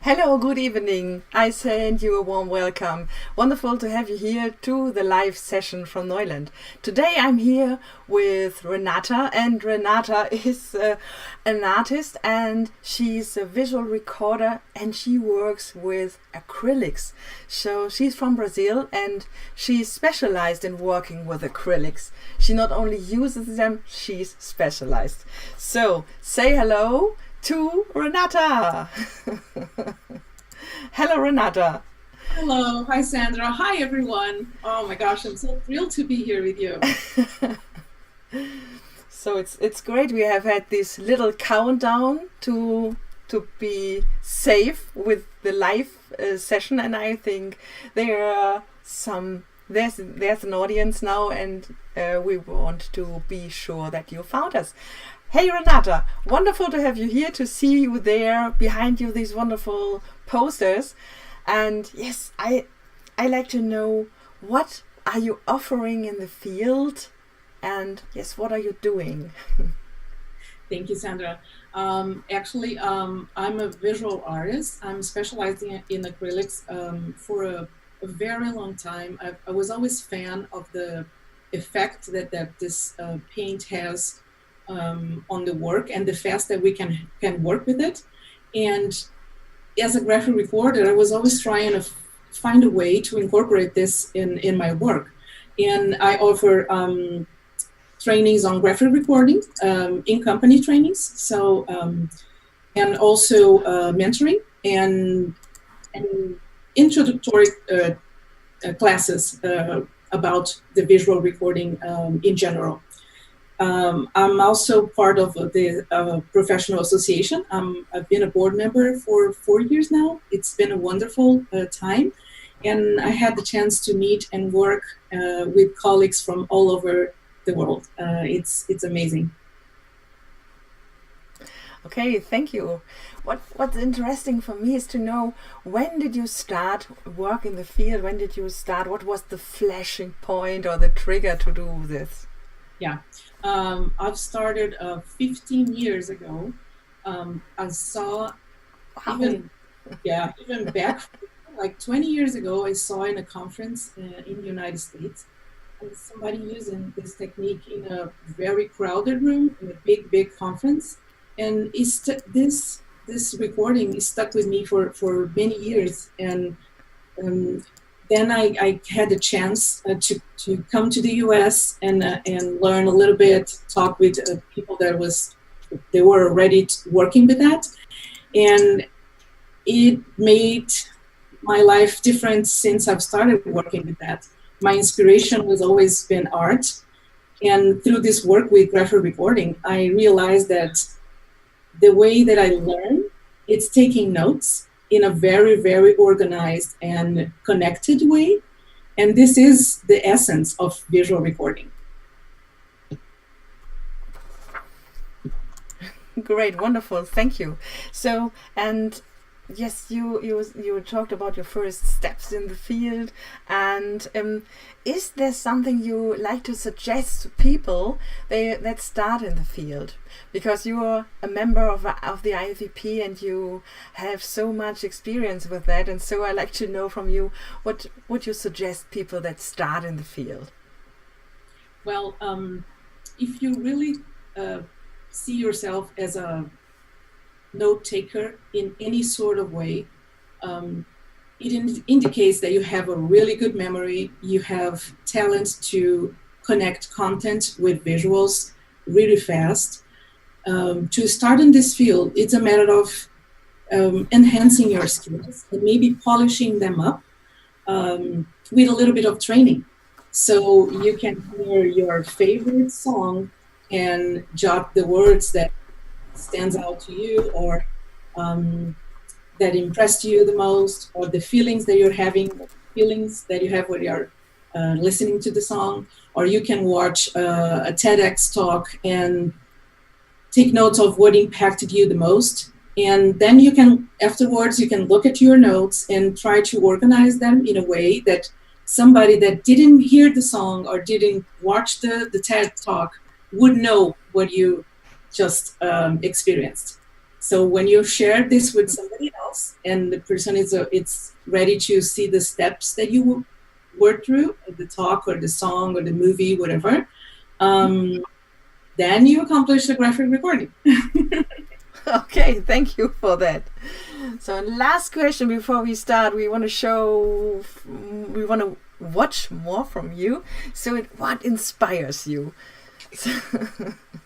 Hello, good evening. I send you a warm welcome. Wonderful to have you here to the live session from Neuland. Today I'm here with Renatta, and Renatta is an artist and she's a visual recorder and she works with acrylics. So she's from Brazil and she's specialized in working with acrylics. She not only uses them, she's specialized. So say hello to Renatta. Hello, Renatta. Hello. Hi, Sandra. Hi, everyone. Oh my gosh, I'm so thrilled to be here with you. So it's great. We have had this little countdown to be safe with the live session, and I think there are there's an audience now, and we want to be sure that you found us. Hey Renatta, wonderful to have you here, to see you there behind you, these wonderful posters. And yes, I like to know, what are you offering in the field, and yes, what are you doing? Thank you, Sandra. Actually, I'm a visual artist. I'm specializing in acrylics for a very long time. I was always a fan of the effect that this paint has on the work, and the fast that we can work with it. And as a graphic recorder, I was always trying to find a way to incorporate this in my work. And I offer trainings on graphic recording, in company trainings, so and also mentoring and introductory classes about the visual recording in general. I'm also part of the professional association. I've been a board member for 4 years now. It's been a wonderful time, and I had the chance to meet and work with colleagues from all over the world. It's amazing. Okay, thank you. What's interesting for me is to know, when did you start work in the field? When did you start? What was the flashing point or the trigger to do this? Yeah, I've started 15 years ago. I saw even back like 20 years ago, I saw in a conference in the United States, somebody using this technique in a very crowded room in a big conference, and this recording is stuck with me for many years. And then I had a chance to come to the U.S. and learn a little bit, talk with people they were already working with that, and it made my life different since I've started working with that. My inspiration has always been art, and through this work with graphic recording, I realized that the way that I learn, it's taking notes in a very, very organized and connected way. And this is the essence of visual recording. Great, wonderful, thank you. So, and yes, you talked about your first steps in the field, and is there something you like to suggest to people that start in the field? Because you are a member of the IFVP and you have so much experience with that, and so I like to know from you, what would you suggest people that start in the field? Well, if you really see yourself as a note taker in any sort of way, it indicates that you have a really good memory, you have talent to connect content with visuals really fast. To start in this field, it's a matter of enhancing your skills and maybe polishing them up with a little bit of training. So you can hear your favorite song and jot the words that stands out to you, or that impressed you the most, or the feelings that you're having, feelings that you have when you're listening to the song. Or you can watch a TEDx talk and take notes of what impacted you the most. And then you can, afterwards, you can look at your notes and try to organize them in a way that somebody that didn't hear the song or didn't watch the TED talk would know what you just experienced. So when you share this with somebody else, and the person is it's ready to see the steps that you were through, the talk or the song or the movie, whatever, then you accomplish the graphic recording. Okay, thank you for that. So last question before we start, we want to watch more from you. So what inspires you?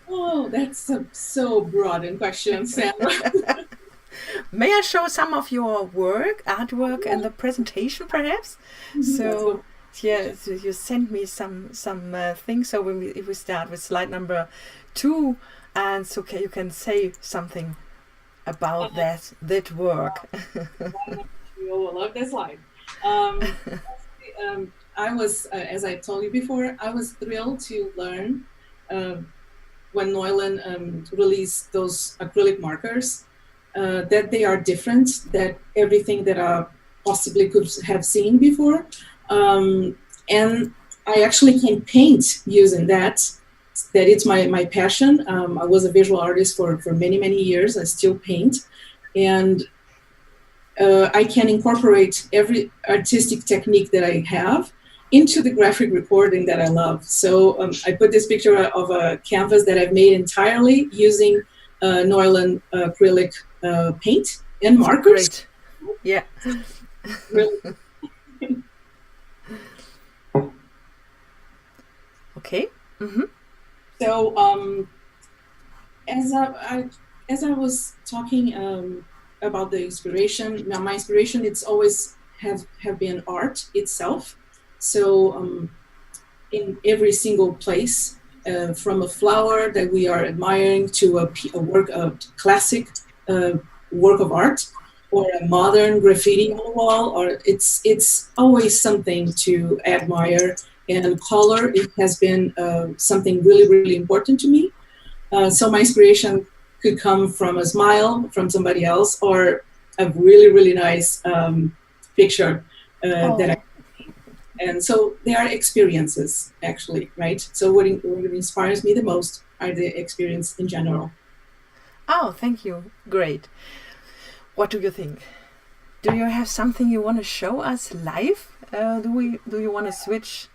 Oh, that's a so broad in question, Sandra. May I show some of your artwork, and the presentation, perhaps? So, yeah, so you sent me some things. So if we start with slide number 2, and so you can say something about that work. You will love this slide. I was, as I told you before, I was thrilled to learn when Neuland released those acrylic markers that they are different, that everything that I possibly could have seen before. And I actually can paint using that. That it's my passion. I was a visual artist for many, many years. I still paint. And I can incorporate every artistic technique that I have into the graphic recording that I love. So I put this picture of a canvas that I've made entirely using Neuland acrylic paint and markers. Great. Yeah. Really. Okay. So as I was talking about the inspiration, now my inspiration, it's always have been art itself. So in every single place, from a flower that we are admiring to a work of classic work of art, or a modern graffiti on the wall, or it's always something to admire. And color, it has been something really, really important to me. So my inspiration could come from a smile from somebody else, or a really, really nice picture that I. And so they are experiences, actually, right? So what inspires me the most are the experience in general. Oh, thank you. Great. What do you think? Do you have something you want to show us live? Do you want to switch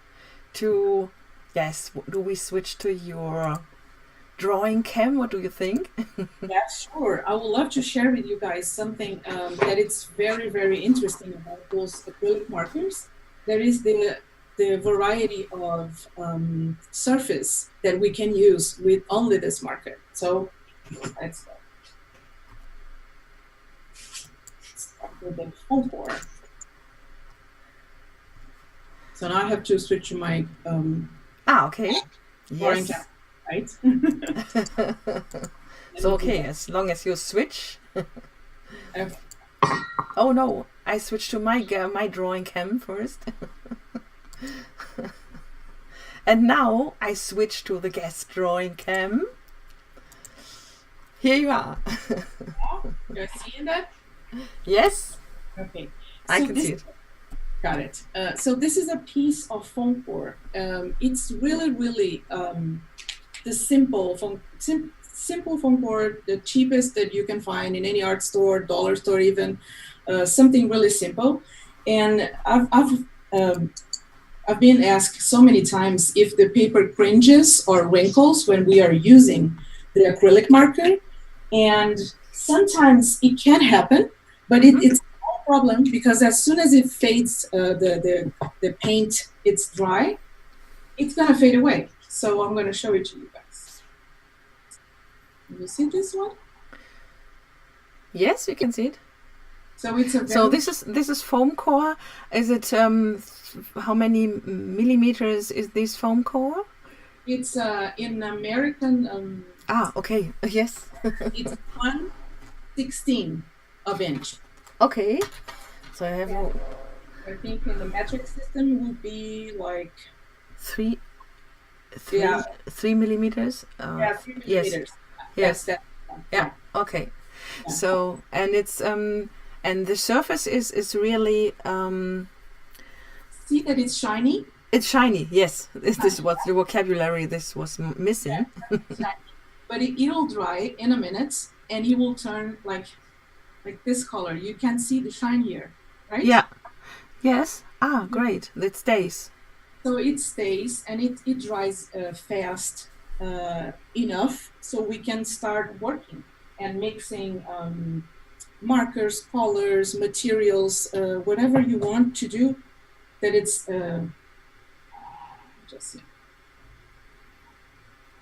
to? Yes. Do we switch to your drawing cam? What do you think? Yeah, sure. I would love to share with you guys something that it's very, very interesting about those acrylic markers. There is the variety of surface that we can use with only this marker. So let's start with the foam core. So now I have to switch to my okay. drawing Yes. cam, right? So okay, as long as you switch. Oh no, I switched to my drawing cam first. And now I switch to the guest drawing cam. Here you are. You're seeing that? Yes. Okay. I can see it. Got it. So this is a piece of foam core. It's really, really the simple foam core, the cheapest that you can find in any art store, dollar store even, something really simple. And I've been asked so many times if the paper cringes or wrinkles when we are using the acrylic marker. And sometimes it can happen, but it's no problem, because as soon as it fades, the paint, it's dry, it's gonna fade away. So I'm gonna show it to you guys. Can you see this one? Yes, we can see it. So it's a So this is foam core. Is it how many millimeters is this foam core? It's in American. Okay. Yes. It's 1/16 of inch. Okay. So I have I think in the metric system would be like 3 Yeah. 3 millimeters. 3 millimeters. Yes. That's Yeah. Okay. Yeah. So and it's and the surface is really See that it's shiny? it's shiny. Yes. This was the vocabulary this was missing. Shiny. But it'll dry in a minute, and it will turn like this color. You can see the shine here, right? Yeah. Yes. Ah, great. It stays. So it stays and it dries fast enough so we can start working and mixing markers, colors, materials, whatever you want to do. That it's just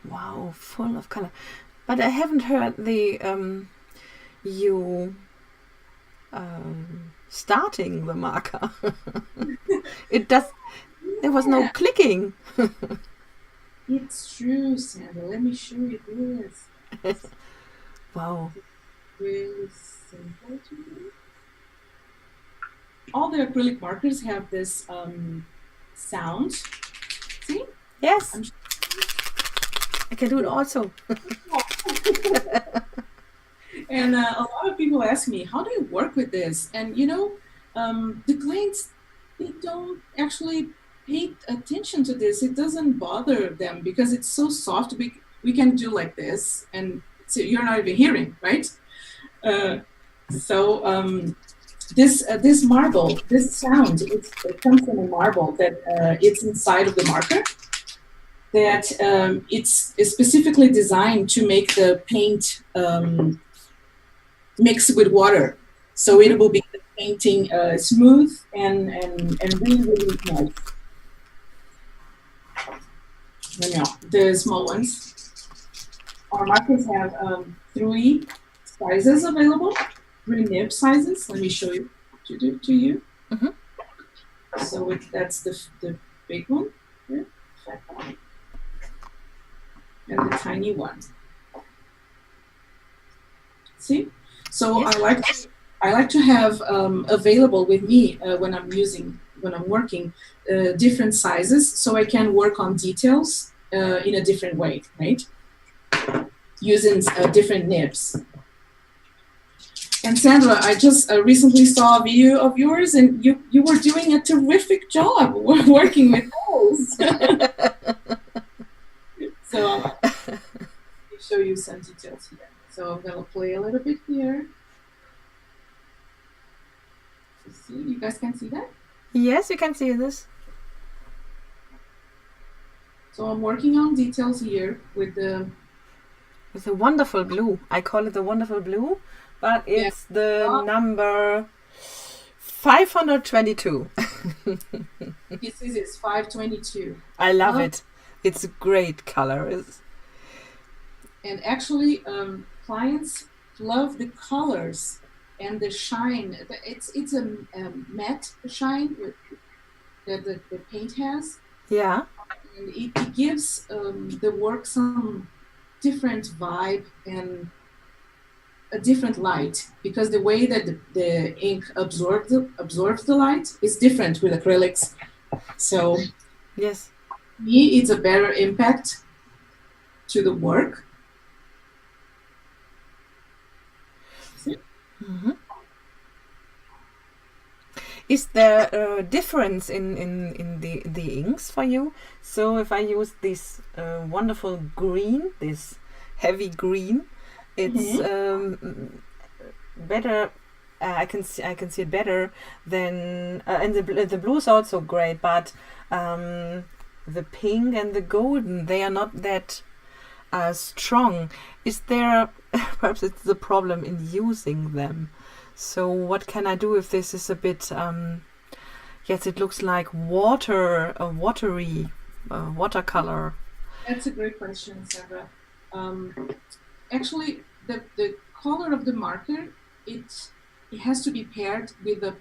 Wow, full of color. But I haven't heard the you starting the marker. It does. There was no clicking. It's true, Sandra. Let me show you this. Wow. Really simple to do. All the acrylic markers have this sound. See? Yes. I can do it also. And a lot of people ask me, how do you work with this? And you know, the clients, they don't actually pay attention to this. It doesn't bother them because it's so soft. We can do like this, and so you're not even hearing, right? This marble, this sound, it comes from a marble that it's inside of the marker. That it's specifically designed to make the paint mix with water, so it will be the painting smooth and really, really nice. No, the small ones. Our markers have 3 sizes available, 3 nib sizes. Let me show you to you. Mm-hmm. So that's the big one here, and the tiny one. See? So yes. I like to have available with me when I'm working different sizes, so I can work on details in a different way, right? Using different nibs. And Sandra, I just recently saw a video of yours, and you were doing a terrific job working with those. So let me show you some details here. So I'm gonna play a little bit here. See, you guys can see that? Yes, you can see this. So I'm working on details here with the wonderful blue. I call it the wonderful blue, but it's the number 522. This is 522. I love it. It's a great color. And actually, clients love the colors and the shine. It's a matte shine that the paint has. Yeah. And it gives the work some different vibe and a different light, because the way that the ink absorbs the light is different with acrylics. So yes, me, it's a better impact to the work. Mm-hmm. Is there a difference in the inks for you? So if I use this wonderful green, this heavy green, it's better. I can see it better than and the blue is also great, but the pink and the golden, they are not that strong. Is there perhaps it's the problem in using them? So what can I do if this is a bit yes, it looks like watery watercolor? That's a great question, Sandra. Actually, the color of the marker, it has to be paired with the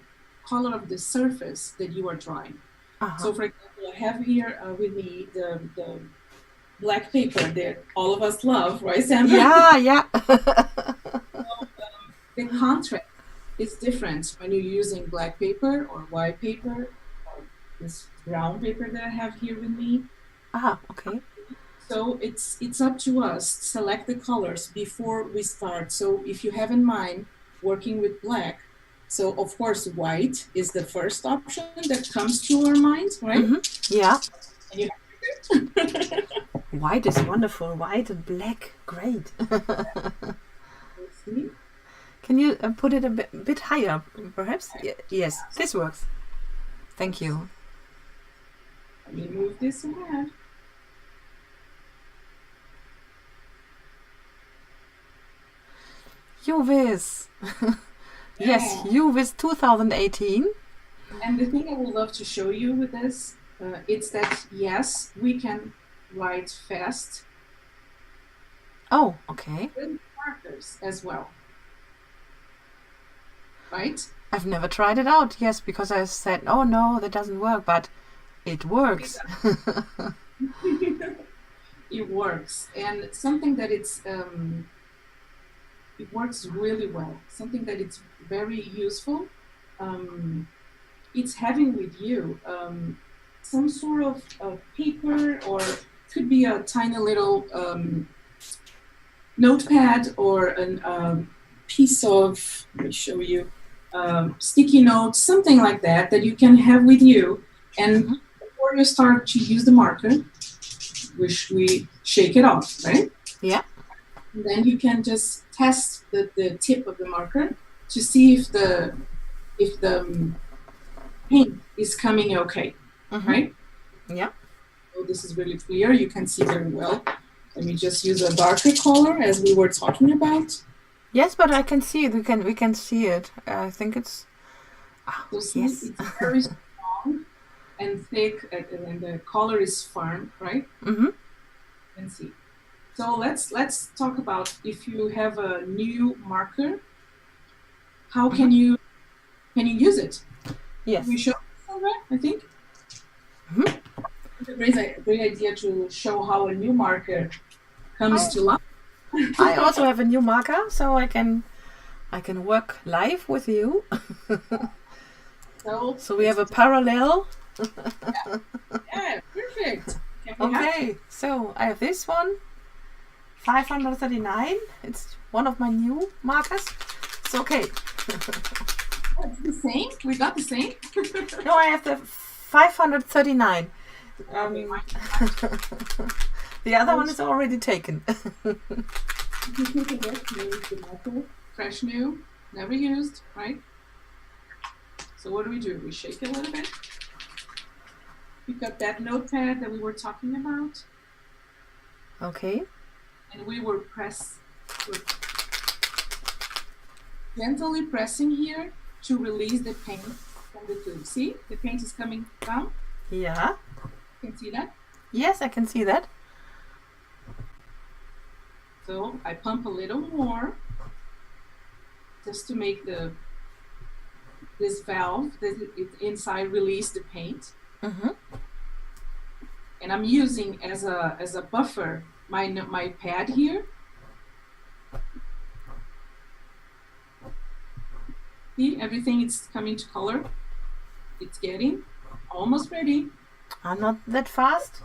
color of the surface that you are drawing. So for example, I have here with me the black paper that all of us love, right, Sandra? Yeah. So, the contrast is different when you're using black paper or white paper or this brown paper that I have here with me. Okay. So it's up to us to select the colors before we start. So if you have in mind working with black, so of course white is the first option that comes to our mind, right? Mm-hmm. Yeah. And you White is wonderful. White and black, great. See? Can you put it a bit higher, perhaps? Yes, this works. Thank you. Let me move this ahead. UVis. Yes, Yeah. UVis 2018. And the thing I would love to show you with this, it's that yes, we can write fast Oh, okay. with markers as well, right? I've never tried it out. Yes, because I said, oh no, that doesn't work, but it works. It works, and something that it works really well. Something that it's very useful. It's having with you some sort of paper, or could be a tiny little notepad, or a piece of, let me show you, sticky notes, something like that, that you can have with you. And before you start to use the marker, we shake it off, right? Yeah. And then you can just test the tip of the marker to see if the paint is coming okay, right? Yeah. So this is really clear. You can see very well. Let me just use a darker color as we were talking about. Yes, but I can see it. We can see it. I think it's. So see, yes. it's very strong and thick, and the color is firm, right? Mm-hmm. You can see. So let's talk about, if you have a new marker, how can you use it? Yes. We show Sandra, I think. It's a great idea to show how a new marker comes to life. I also have a new marker, so I can work live with you. So we have a parallel. Yeah, perfect. Okay, so I have this one, 539. It's one of my new markers. It's okay. Oh, it's the same? We got the same? No, I have the 539. The other one is already taken. Fresh new, never used, right? So what do? We shake it a little bit. We've got that notepad that we were talking about. Okay. And we're gently pressing here to release the paint from the tube. See, the paint is coming down. Yeah. You can see that? Yes, I can see that. So I pump a little more just to make this valve that inside release the paint. And I'm using as a buffer my pad here. See, everything is coming to color. It's getting almost ready. I'm not that fast,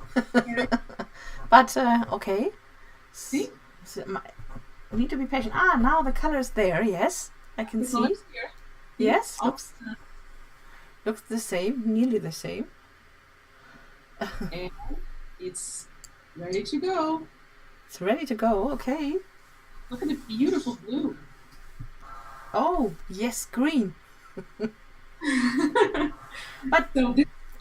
but okay. See? So I need to be patient. Now the color is there. Yes, I can The see. color's here. Yes, looks the same, nearly the same. And it's ready to go. It's ready to go. Okay. Look at the beautiful blue. Oh yes, green. But So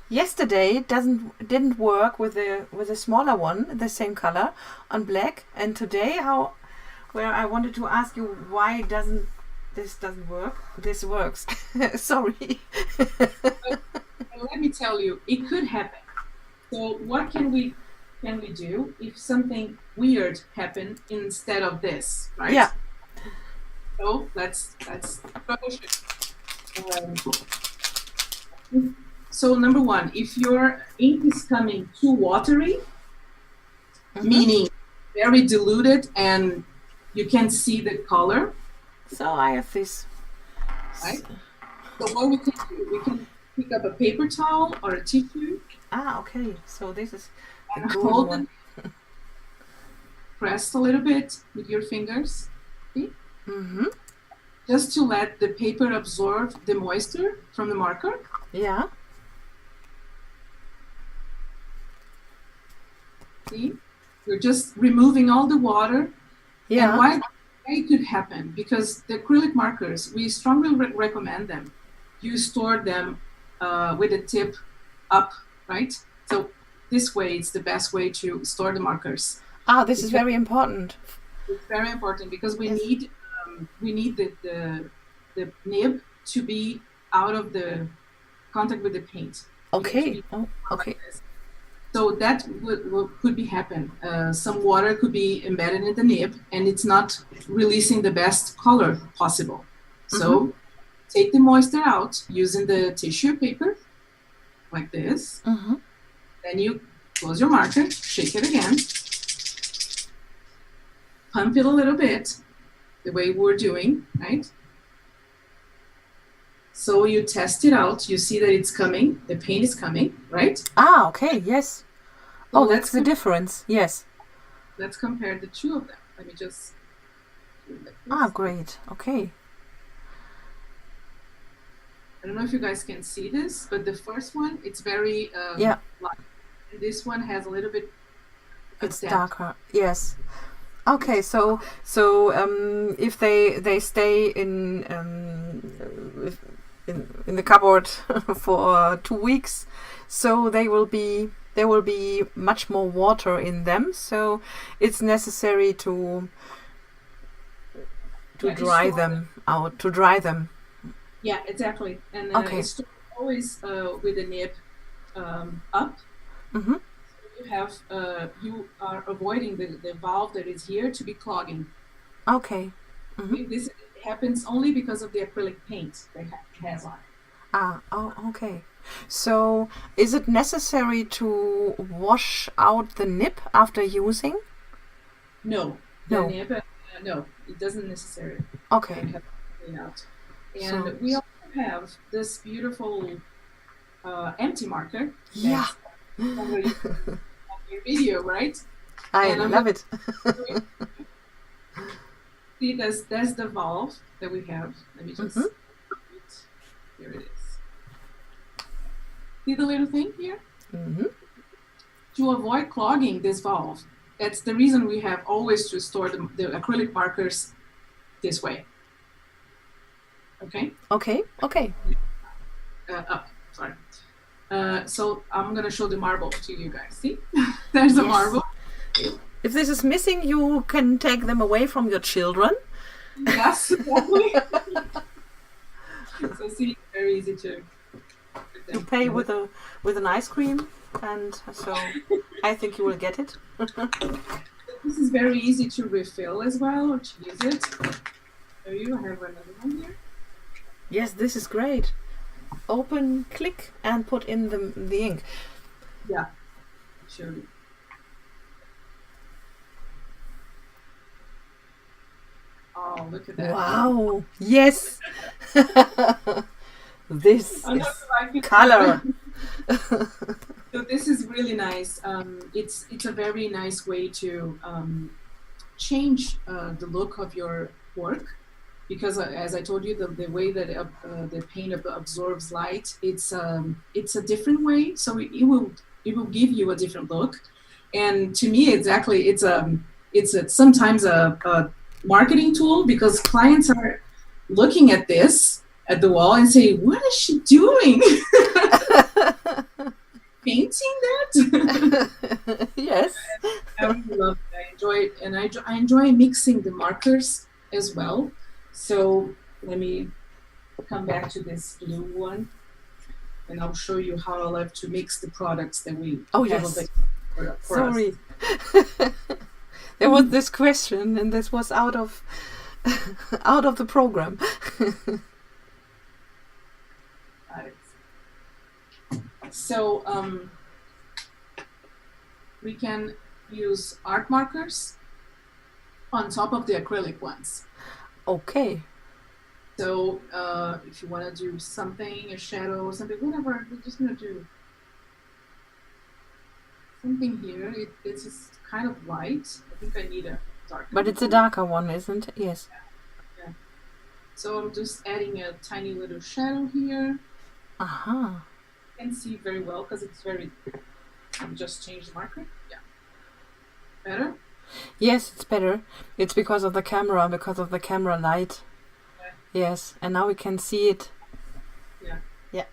yesterday it didn't work with the smaller one, the same color on black, and today where I wanted to ask you why this doesn't work. This works. Sorry. let me tell you, it could happen. So what can we do if something weird happened instead of this, right? Yeah. So let's troubleshoot. So number one, if your ink is coming too watery, meaning very diluted and you can see the color. So I have this. Right. So what we can do, we can pick up a paper towel or a tissue. Okay. So this is And the golden hold one. it. Press a little bit with your fingers. See? Just to let the paper absorb the moisture from the marker. Yeah. See? You're just removing all the water. Yeah. And it could happen because the acrylic markers, we strongly recommend them. You store them with the tip up, right? So this way, it's the best way to store the markers. This is very important. It's very important because we Yes. need the nib to be out of the contact with the paint. Okay. Oh, okay. So that could be happen. Some water could be embedded in the nib, and it's not releasing the best color possible. So take the moisture out using the tissue paper, like this. Then you close your marker, shake it again, pump it a little bit, the way we're doing, right? So you test it out, you see that it's coming, the paint is coming, right? Okay, yes. So Oh, that's the difference, yes. Let's compare the two of them. Let me just do it like this. Great, okay. I don't know if you guys can see this, but the first one, it's very Yeah. light. And this one has a little bit It's depth. darker, yes. Okay, so if they stay in the cupboard for 2 weeks, so there will be much more water in them. So it's necessary to dry them out. To dry them. Yeah, exactly. And Okay. it's always with the nib up. Mm-hmm. You are avoiding the valve that is here to be clogging. Okay. Mm-hmm. This happens only because of the acrylic paint that it has on it. Okay. So is it necessary to wash out the nib after using? No. No. The nib, no, it doesn't necessarily. Okay. Have to clean out. And So- we also have this beautiful empty marker. Yeah. that's on your video, right? I And I'm love it. See, that's the valve that we have. Let me just. Here it is. See the little thing here? Mm-hmm. To avoid clogging this valve, that's the reason we have always to store the acrylic markers this way. Okay? Okay. Up, sorry. So I'm going to show the marble to you guys. See? There's a Yes. marble. If this is missing, you can take them away from your children. Yes, exactly. So see, very easy to You pay with an ice cream, and so I think you will get it. This is very easy to refill as well, or to use it. So you have another one here. Yes, this is great. Open, click, and put in the ink. Yeah, show you. Oh, look at that. Wow! Yes. This I know is you like it. color. So this is really nice. It's a very nice way to change the look of your work, because as I told you, the way that the paint absorbs light, it's a different way. So it will give you a different look. And to me, exactly, it's sometimes a marketing tool, because clients are looking at this at the wall and say, "What is she doing?" Painting that? Yes. I really love it. I enjoy it, and I enjoy mixing the markers as well. So let me come back to this blue one, and I'll show you how I love to mix the products that we have Yes. available for us. Sorry. There was this question, and this was out of the program. Got it. So we can use art markers on top of the acrylic ones. Okay. So if you want to do something, a shadow, something, whatever, we're just going to do something here. It's just kind of light. I think I need a darker. But it's a darker one, isn't it? Yes. Yeah. So I'm just adding a tiny little shadow here. Aha. You can see very well because it's very. I'll just change the marker. Yeah. Better. Yes, it's better. It's because of the camera light. Yeah. Yes, and now we can see it. Yeah. Yeah.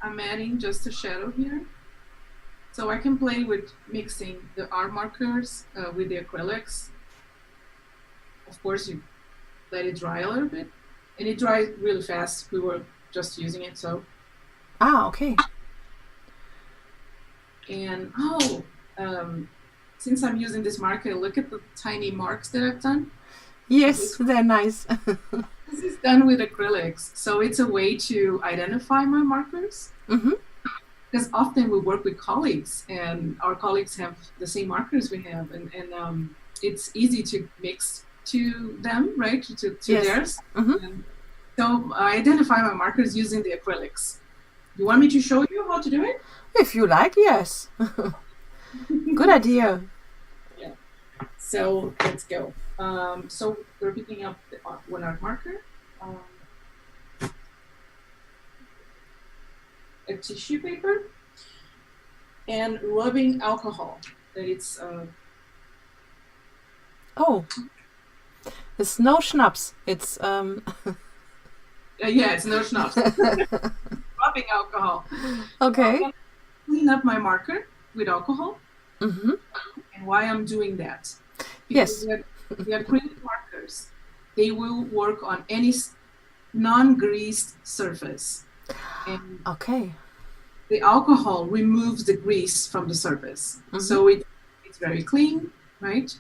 I'm adding just a shadow here. So I can play with mixing the art markers with the acrylics. Of course, you let it dry a little bit. And it dries really fast. We were just using it, so. Okay. And since I'm using this marker, look at the tiny marks that I've done. Yes, they're nice. This is done with acrylics, so it's a way to identify my markers. Mm-hmm. Because often we work with colleagues, and our colleagues have the same markers we have, and it's easy to mix to them, right? To Yes. theirs. Mm-hmm. And so I identify my markers using the acrylics. You want me to show you how to do it? If you like, yes. Good idea. Yeah. So let's go. So we're picking up the one art marker, a tissue paper, and rubbing alcohol. That it's it's no schnapps. It's yeah, it's no schnapps. Rubbing alcohol. Okay. So clean up my marker with alcohol. Mm-hmm. And why I'm doing that? Yes. The acrylic markers, they will work on any non-greased surface. And Okay. the alcohol removes the grease from the surface. Mm-hmm. So it's very clean, right?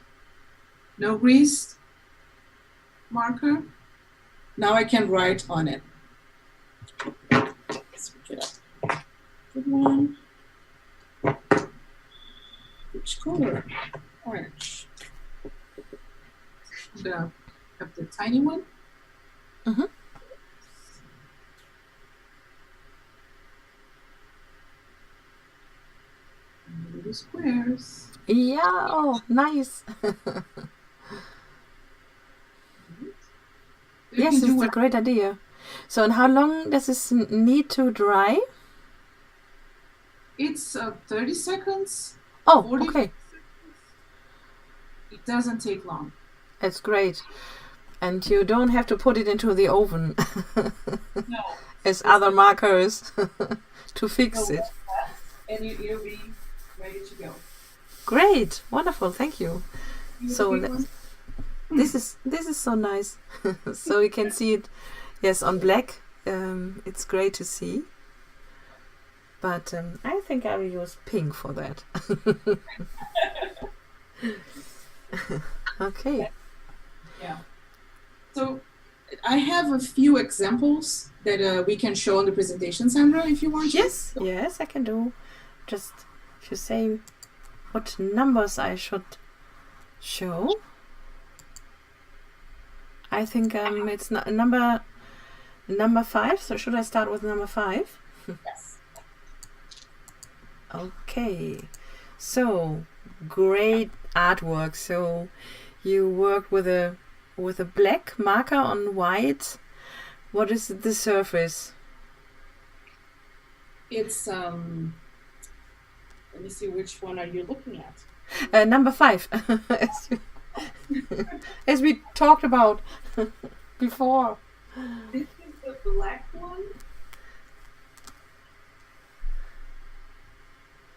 No grease marker. Now I can write on it. Let's pick it up. Good one. Which color? Orange. I'm gonna have the tiny one. Mm-hmm. And little squares. Yeah. Oh, nice. Yes, it's a great idea. So, and how long does this need to dry? It's 30 seconds. Oh, 40 okay. seconds. It doesn't take long. That's great. And you don't have to put it into the oven No. as other markers to fix So it. and you'll be ready to go. Great, wonderful, thank you. You So want a big one? this is so nice. So you can see it, yes, on black. It's great to see. But I think I will use pink for that. Okay. Yeah. So I have a few examples that we can show on the presentation, Sandra, if you want to. Yes, I can do. Just if you say what numbers I should show. I think it's number 5. So should I start with number 5? Yes. Okay. So great artwork. So you work with a black marker on white. What is the surface? It's let me see, which one are you looking at? Number 5. As we talked about before. This is the black one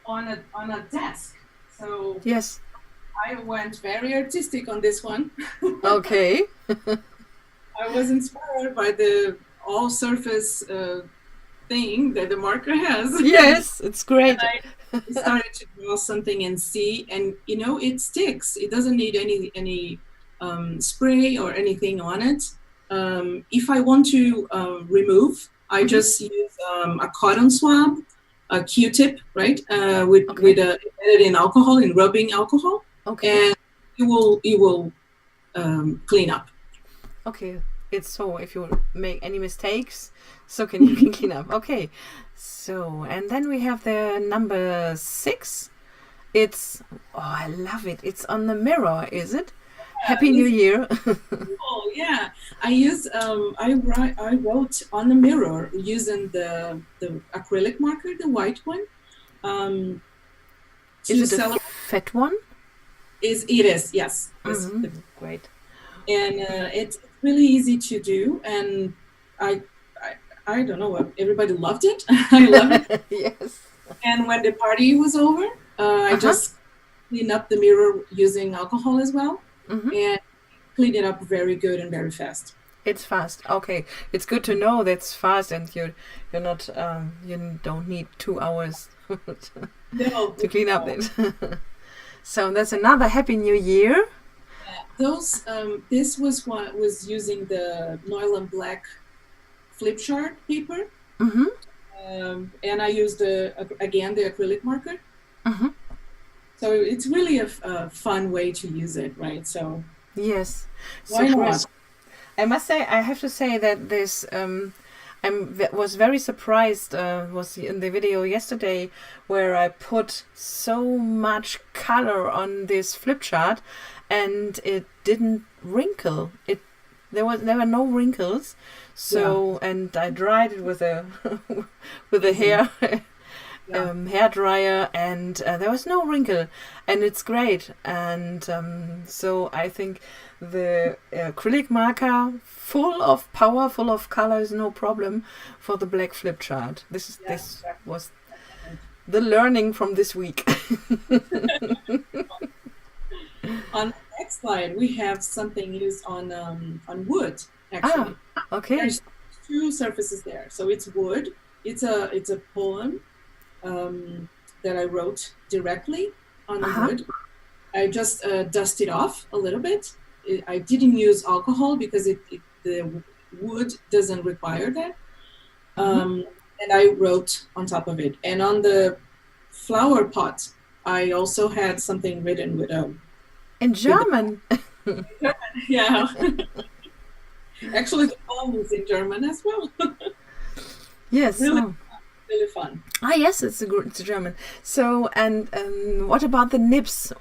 on a desk. So Yes. I went very artistic on this one. Okay. I was inspired by the all surface thing that the marker has. Yes, it's great. And I started to draw something and see, and it sticks. It doesn't need any spray or anything on it. If I want to remove, I just use a cotton swab, a Q-tip, right? With embedded in alcohol, in rubbing alcohol. Okay. And it will clean up. Okay. It's so if you make any mistakes, so you can clean up. Okay. So, and then we have the number 6. It's, I love it. It's on the mirror, is it? Happy New Year. Oh yeah, I use I wrote on the mirror using the acrylic marker, the white one. Is it a fat one? It is, yes. Great. And it's really easy to do. And I, I don't know, everybody loved it. I love it. Yes. And when the party was over, I just cleaned up the mirror using alcohol as well, and cleaned it up very good and very fast. It's fast. Okay, it's good to know that's fast, and you're not you don't need 2 hours to clean up it. So that's another Happy New Year. Those this was what was using the nylon black flip chart paper, and I used again the acrylic marker. So it's really a fun way to use it, right? So yes, why not? I must say, I have to say that this was very surprised. Was in the video yesterday where I put so much color on this flip chart, and it didn't wrinkle. There were no wrinkles. So and I dried it with a hair hair dryer, and there was no wrinkle, and it's great. And so I think the acrylic marker, full of power, full of color, is no problem for the black flip chart. This was the learning from this week. On the next slide, we have something used on wood. Actually, okay. There's 2 surfaces there. So it's wood. It's a poem that I wrote directly on the wood. I just dusted off a little bit. I didn't use alcohol because the wood doesn't require that. And I wrote on top of it. And on the flower pot, I also had something written with in German. Yeah. Actually, the poem is in German as well. Yes. Really fun. Yes, it's German. So, and what about the nibs?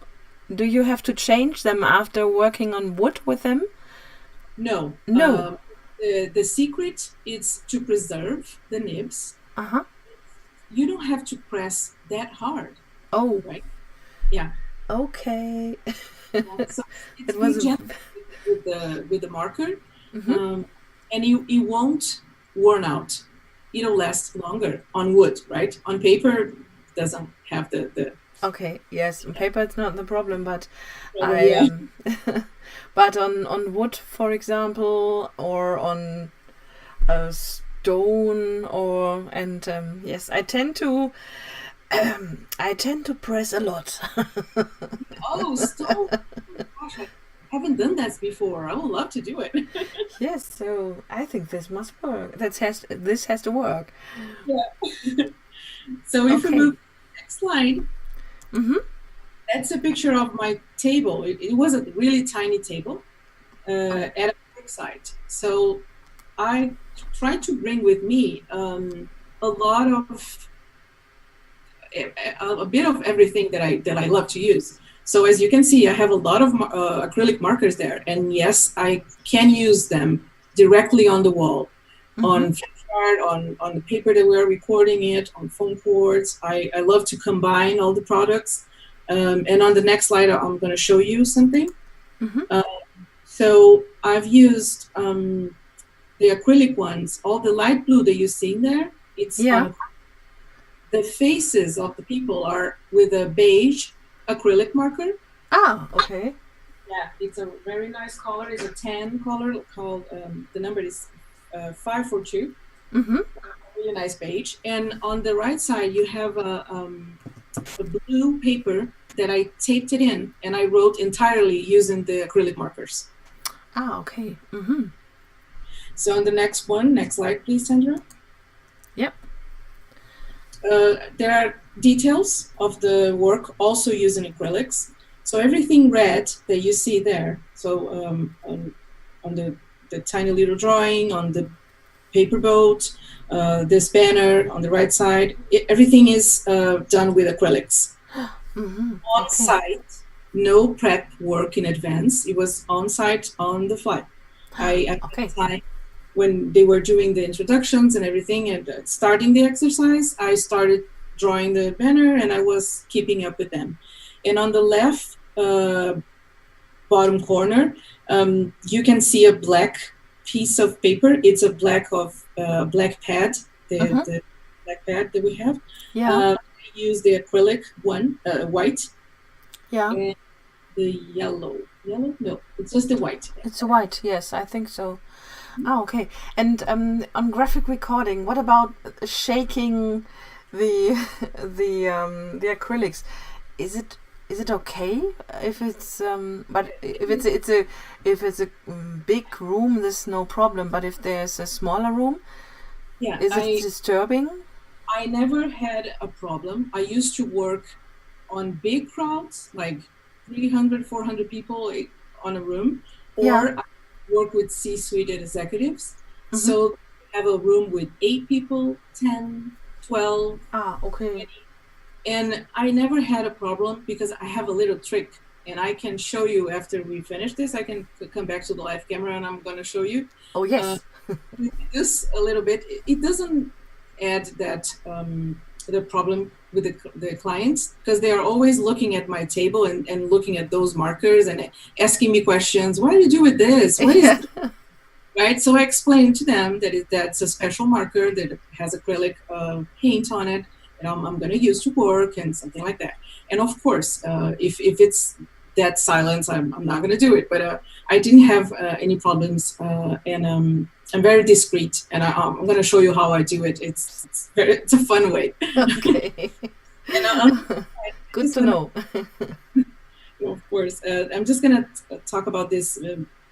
Do you have to change them after working on wood with them? No. The secret is to preserve the nibs. You don't have to press that hard. Oh. Right? Yeah. Okay. So it's with the marker, and it won't worn out. It'll last longer on wood, right? On paper, doesn't have the. Okay. Yes, on paper it's not the problem, but yeah. but on wood, for example, or on a stone, yes, I tend to press a lot. Oh, stone! Gosh, I haven't done that before. I would love to do it. Yes, so I think this must work. This has to work. Yeah. So if we move to the next slide, that's a picture of my table. It was a really tiny table at a work site. So I tried to bring with me a bit of everything that I love to use. So as you can see, I have a lot of acrylic markers there, and yes, I can use them directly on the wall, on flip chart, on the paper that we're recording it, on foam boards. I love to combine all the products, and on the next slide, I'm going to show you something. So I've used the acrylic ones, all the light blue that you're seeing there. It's the faces of the people are with a beige acrylic marker. Okay. Yeah, it's a very nice color. It's a tan color called, the number is 542. Really nice beige. And on the right side, you have a blue paper that I taped it in, and I wrote entirely using the acrylic markers. Okay. So on the next slide, please, Sandra. Yep. There are details of the work also using acrylics. So everything red that you see there, so on the tiny little drawing, on the paper boat, this banner on the right side, everything is done with acrylics. On site, no prep work in advance. It was on site, on the fly. When they were doing the introductions and everything and starting the exercise, I started drawing the banner and I was keeping up with them. And on the left, bottom corner, you can see a black piece of paper. It's a black pad, the black pad that we have. Yeah. I use the acrylic one, white, Yeah. and the yellow. Yellow? No, it's just the white. It's white. Yes, I think so. Ah, okay. And on graphic recording, what about shaking the the acrylics? Is it okay if it's but if it's a big room, there's no problem. But if there's a smaller room, Yeah, is it disturbing? I never had a problem. I used to work on big crowds, like 300, 400 people on a room, or Yeah. I work with C-suite executives. So I have a room with 8 people, 10, 12. Ah, okay. And I never had a problem because I have a little trick, and I can show you after we finish this. I can come back to the live camera and I'm going to show you. Oh, yes. Just a little bit. It doesn't add that the problem with the clients, because they are always looking at my table and looking at those markers and asking me questions. What do you do with this? What is Yeah. right? So I explained to them that that's a special marker that has acrylic paint on it, and I'm going to use to work and something like that. And of course, if it's that silence, I'm not going to do it. But I didn't have any problems, and I'm very discreet, and I'm going to show you how I do it. It's a fun way. Okay. And, Good to know. of course, I'm just going to talk about this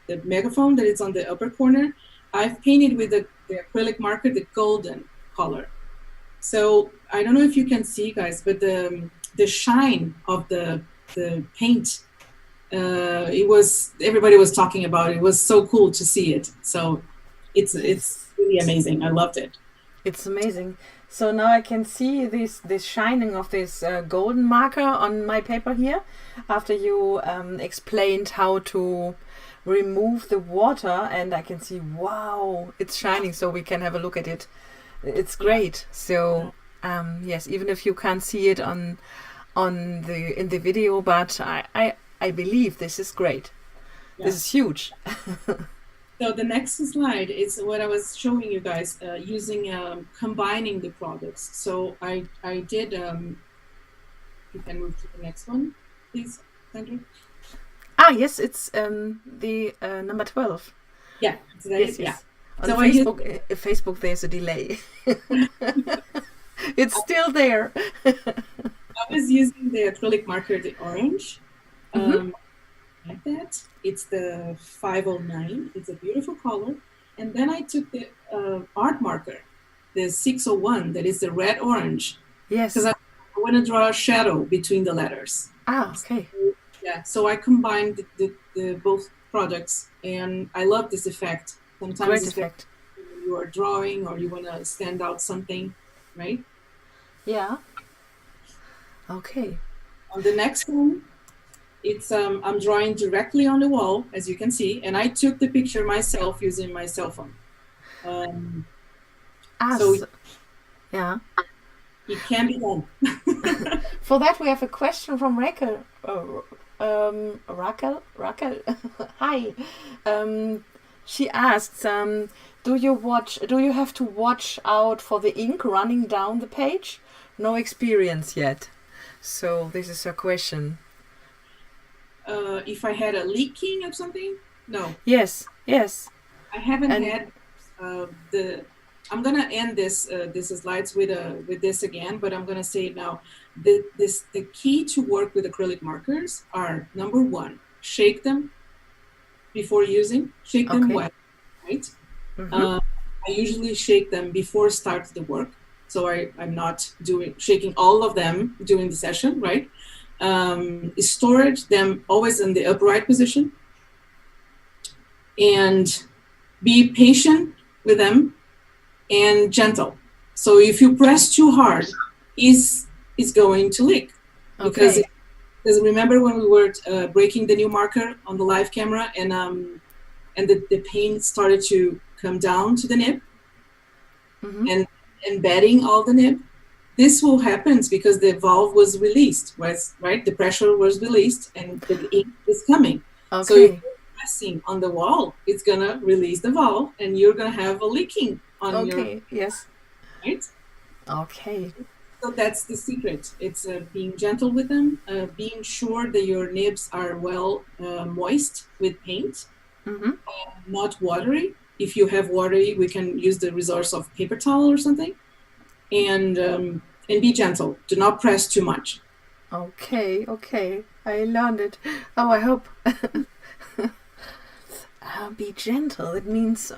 the megaphone that is on the upper corner. I've painted with the acrylic marker the golden color. So I don't know if you can see, guys, but the shine of the paint, everybody was talking about it. It was so cool to see it. So it's really amazing. I loved it. It's amazing. So now I can see this shining of this golden marker on my paper here, after you explained how to remove the water, and I can see, wow, it's shining, so we can have a look at it. It's great. So yes, even if you can't see it in the video, but I believe this is great. Yeah. This is huge. So the next slide is what I was showing you guys, using combining the products. So I did. You can move to the next one, please, Sandra. Ah, yes, it's the number 12. Yeah, yes. Yeah. On so Facebook, there's a delay. It's still there. I was using the acrylic marker, the orange, like that. It's the 509. It's a beautiful color. And then I took the art marker, the 601, that is the red orange. Yes. Because I want to draw a shadow between the letters. Ah, okay. Yeah, so I combined the both products, and I love this effect. Sometimes great effect. You are drawing or you want to stand out something, right? Yeah. Okay. On the next one, it's I'm drawing directly on the wall, as you can see, and I took the picture myself using my cell phone. Yeah. It can be done. For that, we have a question from Raquel. Raquel. Hi. She asks, do you have to watch out for the ink running down the page? No experience yet. So this is her question. If I had a leaking of something? No. Yes. I haven't had I'm gonna end this slides with this again, but I'm gonna say it now. The key to work with acrylic markers are, number 1, shake them before using. Shake them wet, right? I usually shake them before start the work, so I'm not shaking all of them during the session, right? Storage them always in the upright position, and be patient with them and gentle. So if you press too hard, it's going to leak. Because remember when we were breaking the new marker on the live camera, and the paint started to come down to the nib and embedding all the nib. this will happen because the valve was released, right? The pressure was released and the ink is coming. Okay. So if you're pressing on the wall, it's gonna release the valve and you're gonna have a leaking on your, yes. right? Okay. So that's the secret. It's being gentle with them, being sure that your nibs are well moist with paint, not watery. If you have watery, we can use the resource of paper towel or something. And be gentle. Do not press too much. Okay. I learned it. Oh, I hope. Be gentle. It means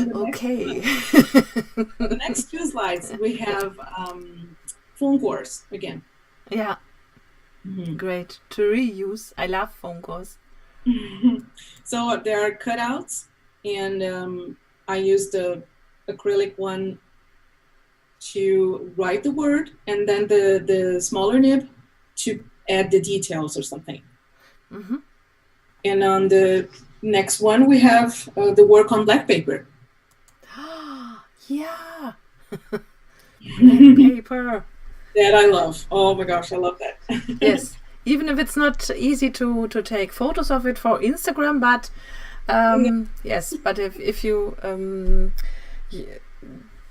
okay. The next two slides we have foam cores again. Yeah. Great to reuse. I love foam cores. So there are cutouts, and I used the acrylic one to write the word, and then the smaller nib to add the details or something. And on the next one, we have the work on black paper. Yeah. Black paper. That I love. Oh my gosh, I love that. Yes. Even if it's not easy to take photos of it for Instagram, but yes, but if you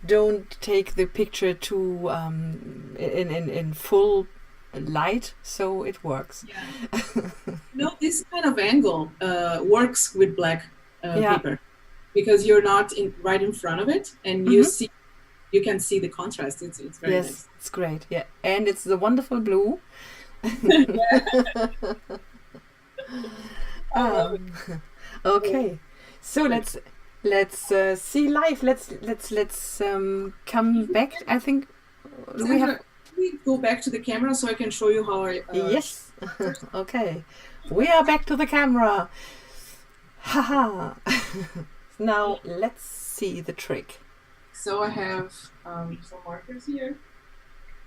don't take the picture to in full light, so it works. Yeah. This kind of angle works with black paper because you're not right in front of it, and you can see the contrast. It's very nice. It's great. Yeah, and it's the wonderful blue. Okay, so let's see live. Let's come back. I think Sandra, we go back to the camera so I can show you how I. Yes. Okay, we are back to the camera. Haha. Now let's see the trick. So I have some markers here.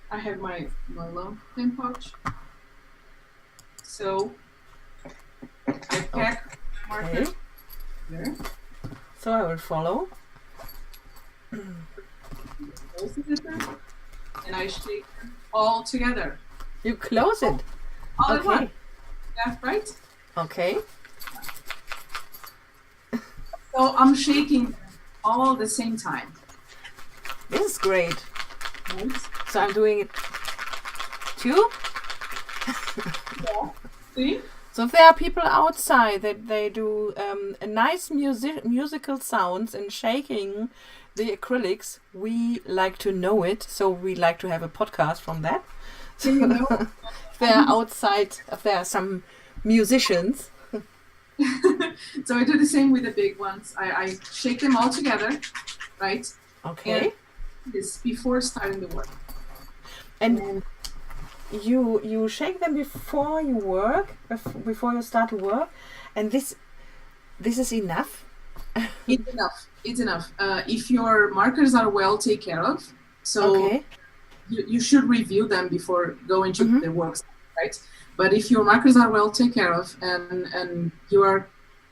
I have my long pen pouch. So I pack markers there. So I will follow. And I shake them all together. You close it. All at once. Yeah, right? Okay. So I'm shaking them all at the same time. This is great. Right? So I'm doing it too. Yeah. See? So if there are people outside that they do a nice musical sounds and shaking the acrylics, we like to know it. So we like to have a podcast from that. So if they are outside, if there are some musicians. So I do the same with the big ones. I shake them all together, right? Okay. And this before starting the work. And you shake them before you work, before you start to work, and this is enough. It's enough. It's enough. If your markers are well taken care of, so you should review them before going to the work, right? But if your markers are well taken care of and you are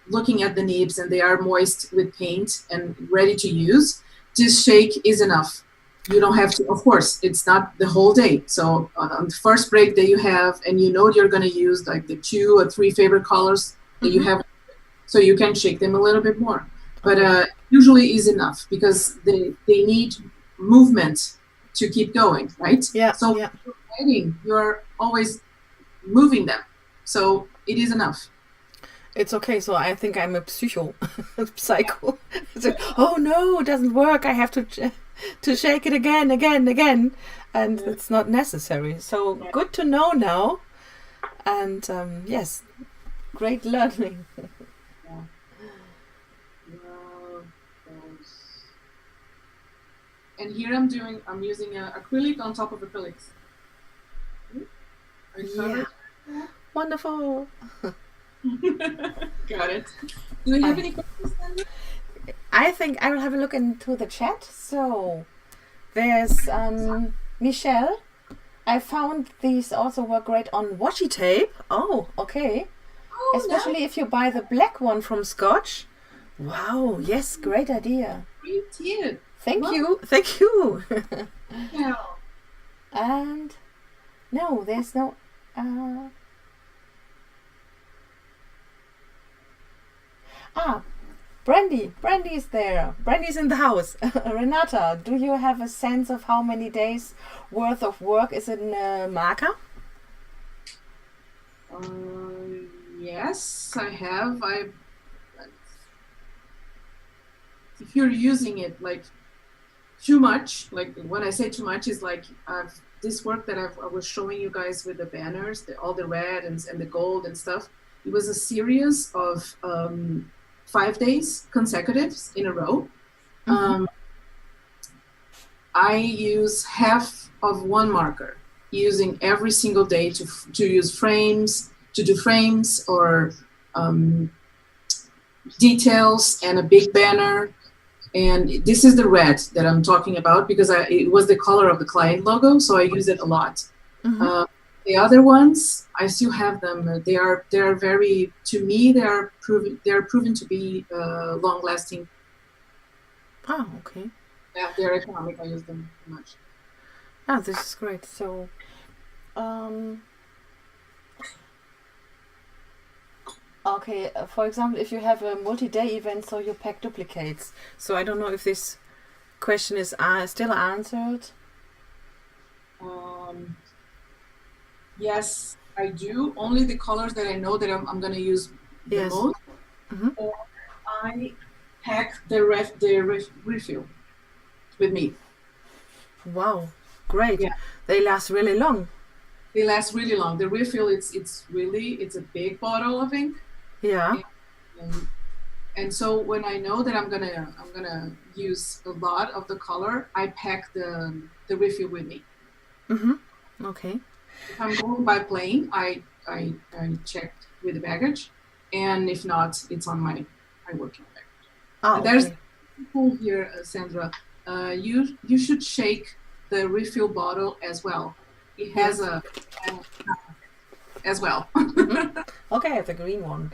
looking at the nibs and they are moist with paint and ready to use, just shake is enough. You don't have to, of course, it's not the whole day. So on the first break that you have, and you know you're going to use like the 2 or 3 favorite colors that you have, so you can shake them a little bit more. But usually is enough because they need movement to keep going, right? Yeah. So yeah. You're writing, you're always moving them. So it is enough. It's okay. So I think I'm a psycho. It's like, oh no, it doesn't work. I have to shake it again, and it's not necessary. So good to know now. And yes, great learning. And here I'm using acrylic on top of acrylics. Yeah. Wonderful. Got it. Do we have any questions, Sandra? I think I will have a look into the chat. So there's Michelle. I found these also work great on washi tape. Oh, okay. Oh, especially if you buy the black one from Scotch. Wow, yes, great idea. Great tip. Thank you. Thank you. Yeah. And no, there's no... Brandy is there. Brandy's in the house. Renatta, do you have a sense of how many days worth of work is in a marker? Yes, I have. If you're using it like too much, like when I say too much is like this work that I was showing you guys with the banners, all the red and the gold and stuff. It was a series of 5 days consecutives in a row. I use half of one marker, using every single day to use frames, to do frames or details and a big banner. And this is the red that I'm talking about because it was the color of the client logo, so I use it a lot. The other ones, I still have them. They are very, to me, they are proven to be long lasting. Oh, okay. Yeah, they're economic. I use them much. Ah, this is great. So, okay, for example, if you have a multi-day event, so you pack duplicates. So I don't know if this question is still answered. Yes, I do. Only the colors that I know that I'm going to use the most. Or I pack the refill with me. Wow, great. Yeah. They last really long. They last really long. The refill, it's a big bottle of ink. Yeah. And so when I know that I'm gonna use a lot of the color, I pack the refill with me. Okay. If I'm going by plane, I checked with the baggage, and if not, it's on my working baggage. Oh, and there's people here, Sandra. You should shake the refill bottle as well. It has as well. Okay, I have the green one.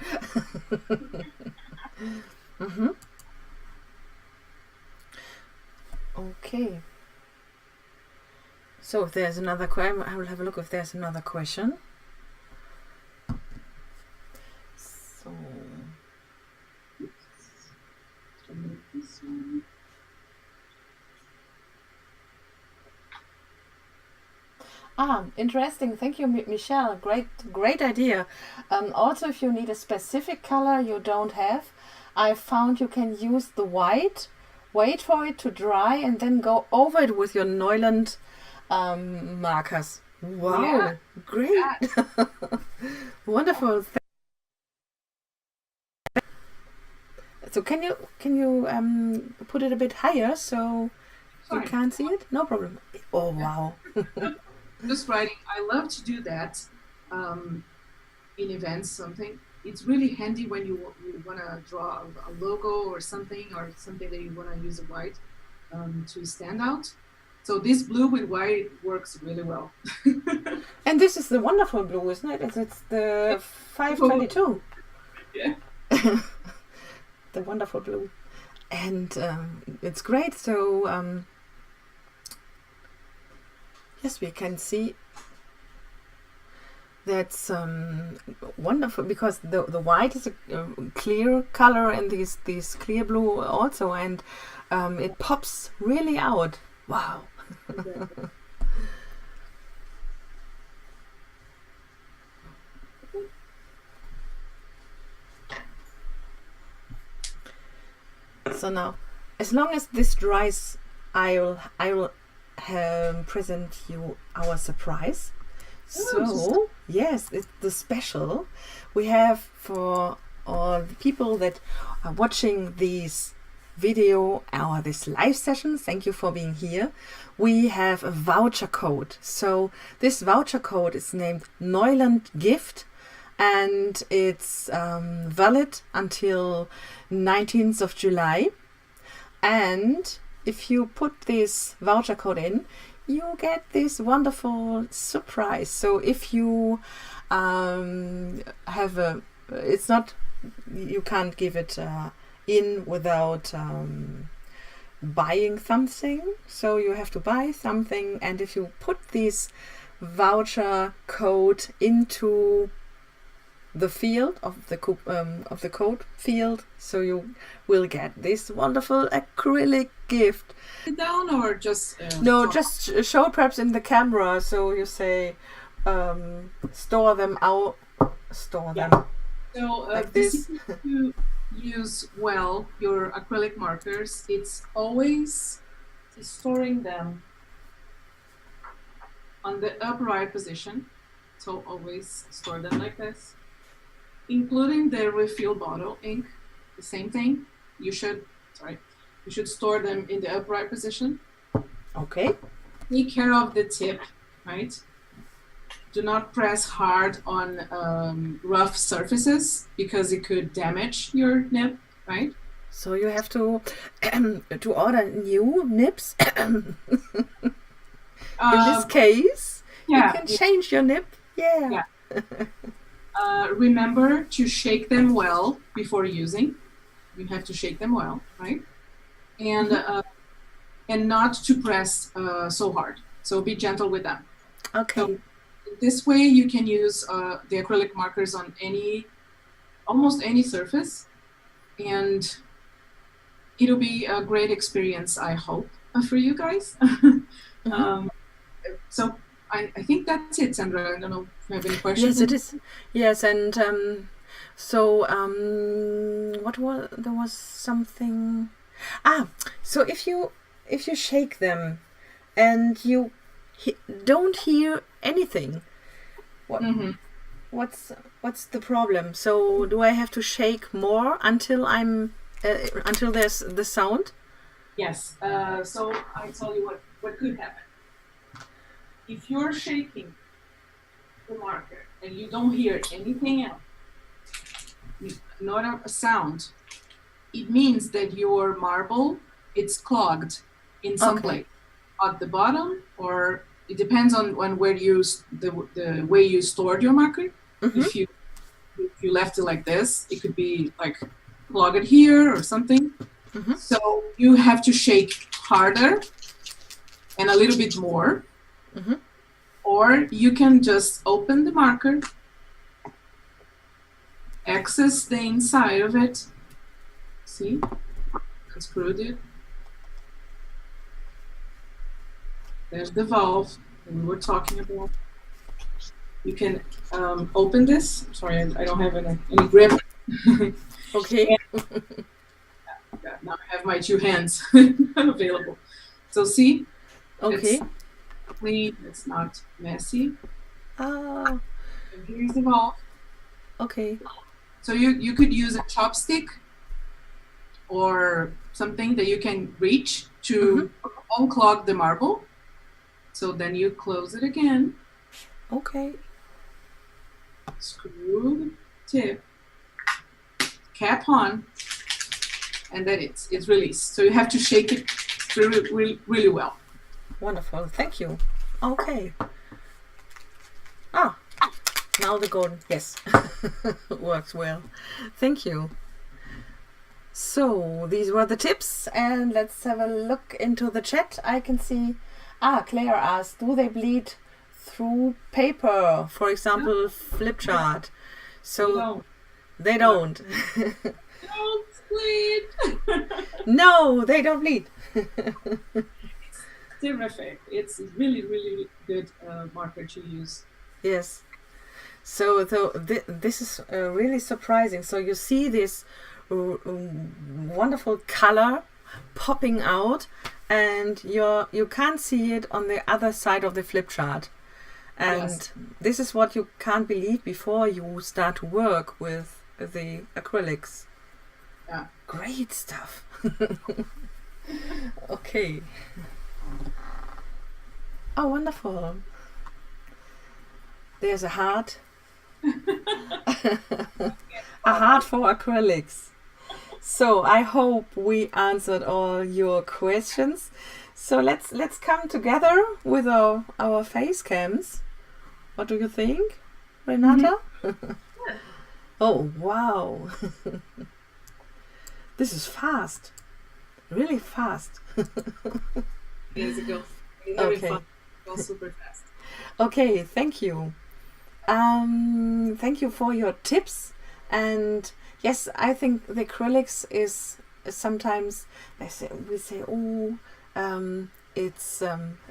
Okay. So if there's another question, I will have a look if there's another question. So. Interesting. Thank you, Michelle. Great idea. Also, if you need a specific color you don't have, I found you can use the white, wait for it to dry, and then go over it with your Neuland markers. Wow, yeah. Great. Yeah. Wonderful. So can you put it a bit higher so you can't see it? No problem. Oh, wow. Just writing. I love to do that in events. Something. It's really handy when you want to draw a logo or something that you want to use a white to stand out. So this blue with white works really well. And this is the wonderful blue, isn't it? It's the 522. Yeah. The wonderful blue, and it's great. So. Yes, we can see that's wonderful because the white is a clear color and these clear blue also, and it pops really out. Wow. Exactly. So now, as long as this dries, I will present you our surprise. So yes, it's the special we have for all the people that are watching this video or this live session. Thank you for being here. We have a voucher code. So this voucher code is named Neuland Gift, and it's valid until 19th of July. And if you put this voucher code in, you get this wonderful surprise. So if you have you can't give it in without buying something. So you have to buy something, and if you put this voucher code into the field of the code field, so you will get this wonderful acrylic gift. Down or just No, talk? just show perhaps in the camera. So you say store them out. Store Yeah. them. So like this this. is to use well your acrylic markers. It's always storing them on the upright position. So always store them like this, including the refill bottle ink. The same thing. You should store them in the upright position. Okay. Take care of the tip, right? Do not press hard on rough surfaces because it could damage your nib, right? So you have to order new nibs. In this case, you can change your nib. Yeah. Remember to shake them well before using. You have to shake them well, right? And not to press so hard. So be gentle with them. Okay. So this way you can use the acrylic markers on almost any surface, and it'll be a great experience, I hope, for you guys. So I think that's it, Sandra. I don't know if you have any questions. Yes, it is. Yes, and there was something. So if you shake them and you don't hear anything, what's the problem? So do I have to shake more until until there's the sound? Yes. So I tell you what could happen. If you're shaking the marker and you don't hear anything else, not a sound, it means that your marble, it's clogged in some place at the bottom, or it depends on where you the way you stored your marker. If you left it like this, it could be like clogged here or something. So you have to shake harder and a little bit more. Or you can just open the marker, access the inside of it. See, unscrewed it. There's the valve that we were talking about. You can open this. Sorry, I don't have any grip. Okay. Now I have my two hands available. So see, okay. It's clean. It's not messy. And here's the valve. Okay. So you could use a chopstick or something that you can reach to unclog the marble. So then you close it again. Okay. Screw the tip, cap on, and then it's released. So you have to shake it really, really well. Wonderful. Thank you. Okay. Now the golden. Yes. Works well. Thank you. So these were the tips, and let's have a look into the chat. I can see Claire asked, do they bleed through paper, for example, flip chart? So they don't. Don't bleed. No, they don't bleed. Terrific. It's really, really good marker to use. Yes. So this is really surprising. So you see this wonderful color popping out, and you can't see it on the other side of the flip chart. And this is what you can't believe before you start to work with the acrylics. Yeah. Great stuff. Okay. Oh, wonderful. There's a heart. A heart for acrylics. So I hope we answered all your questions. So let's come together with our face cams. What do you think, Renata? Oh, wow. This is fast. really fast. Years ago. Very Okay. fun. Go super fast. Okay, thank you. Thank you for your tips. And yes, I think the acrylics is sometimes we say, oh, it's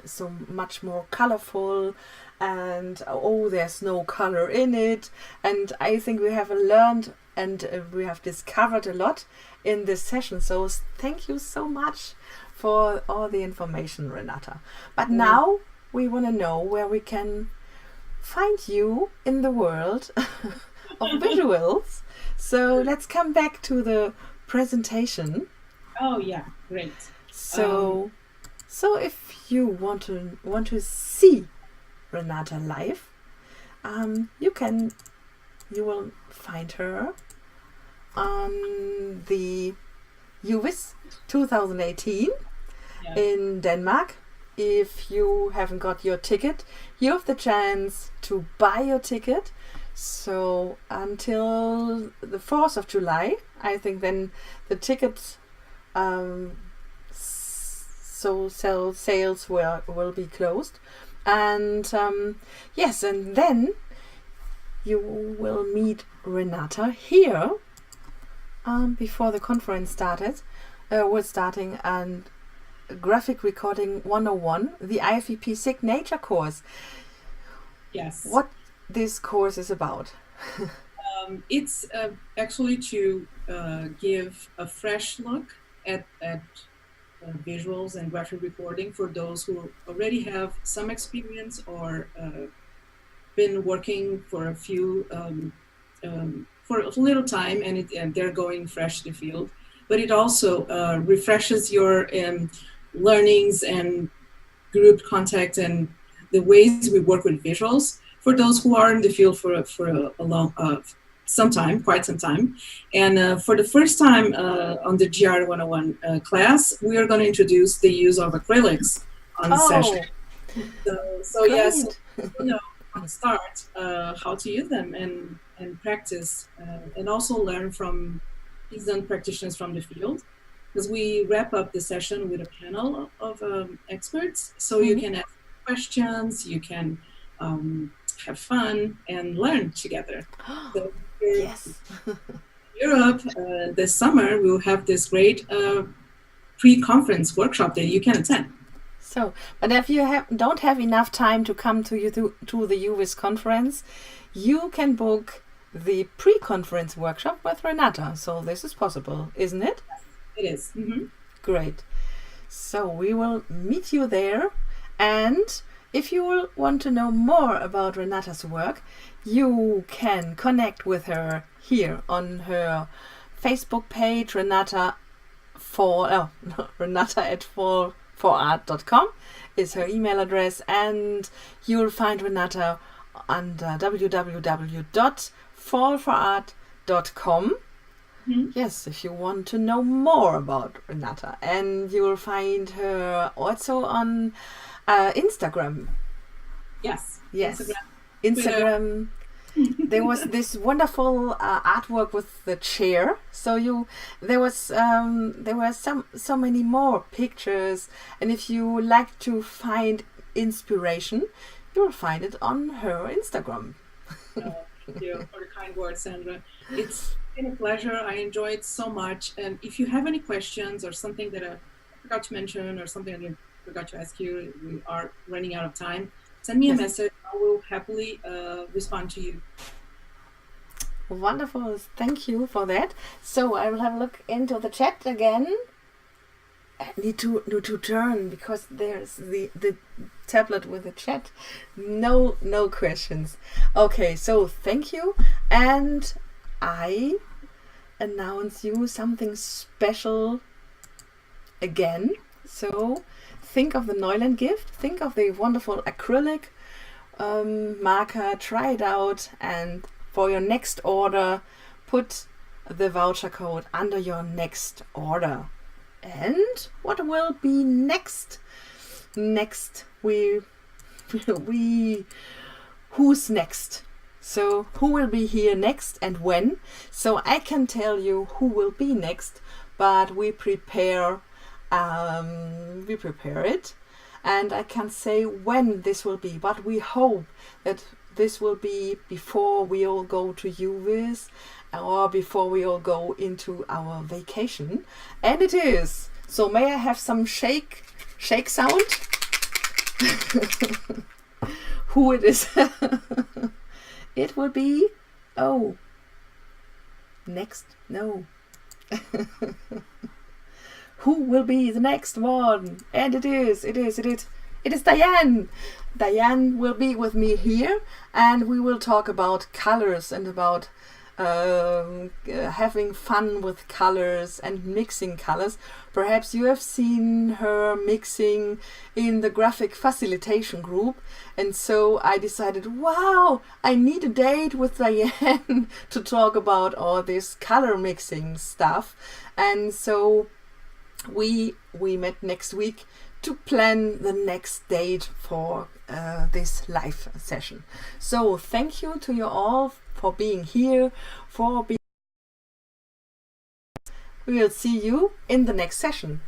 so much more colorful, and oh, there's no color in it. And I think we have learned and we have discovered a lot in this session. So thank you so much for all the information, Renatta. But now we want to know where we can find you in the world of visuals. So let's come back to the presentation. Oh yeah, great. So if you want to see Renatta live, you will find her on the UVIS 2018 in Denmark. If you haven't got your ticket, you have the chance to buy your ticket. So until the 4th of July, I think then the tickets sales will be closed. And yes, and then you will meet Renatta here before the conference was starting, and Graphic Recording 101, the IFEP Signature course. Yes. What this course is about? It's actually to give a fresh look at visuals and graphic recording for those who already have some experience or been working for a few for a little time, and they're going fresh to the field. But it also refreshes your learnings and group contact and the ways we work with visuals for those who are in the field for a long quite some time. And for the first time on the GR 101 class, we are going to introduce the use of acrylics on the session. So yes, you know, start how to use them and practice and also learn from seasoned practitioners from the field, because we wrap up the session with a panel of experts, so you can ask questions, you can have fun and learn together. So Yes. Europe this summer we'll have this great pre-conference workshop that you can attend. So, but if you don't have enough time to come to the UVIS conference, you can book the pre-conference workshop with Renatta. So this is possible, isn't it? It is. Mm-hmm. Great. So we will meet you there. And if you will want to know more about Renatta's work, you can connect with her here on her Facebook page, Renatta at fallforart.com is her email address, and you'll find Renatta under www.fallforart.com. Yes, if you want to know more about Renatta. And you will find her also on Instagram. Yes. Instagram. There was this wonderful artwork with the chair. So there were so many more pictures. And if you like to find inspiration, you will find it on her Instagram. Thank you for the kind words, Sandra. It's been a pleasure. I enjoyed so much. And if you have any questions or something that I forgot to mention or something I forgot to ask you, we are running out of time, send me a message. I will happily respond to you. Wonderful. Thank you for that. So I will have a look into the chat again. I need to turn because there's the tablet with the chat. No questions. Okay, so thank you. And I announce you something special again. So think of the Neuland gift. Think of the wonderful acrylic marker. Try it out, and for your next order, put the voucher code under your next order. And what will be next? Next, who's next? So who will be here next and when? So I can tell you who will be next, but we prepare we prepare it, and I can't say when this will be, but we hope that this will be before we all go to UViz or before we all go into our vacation, and it is. So may I have some shake sound? Who it is? It will be, oh, next, no. Who will be the next one? And it is Diane. Diane will be with me here, and we will talk about colors and about having fun with colors and mixing colors. Perhaps you have seen her mixing in the graphic facilitation group, and so I decided, wow, I need a date with Diane to talk about all this color mixing stuff. And so we met next week to plan the next date for this live session. So thank you to you all for being here, we will see you in the next session.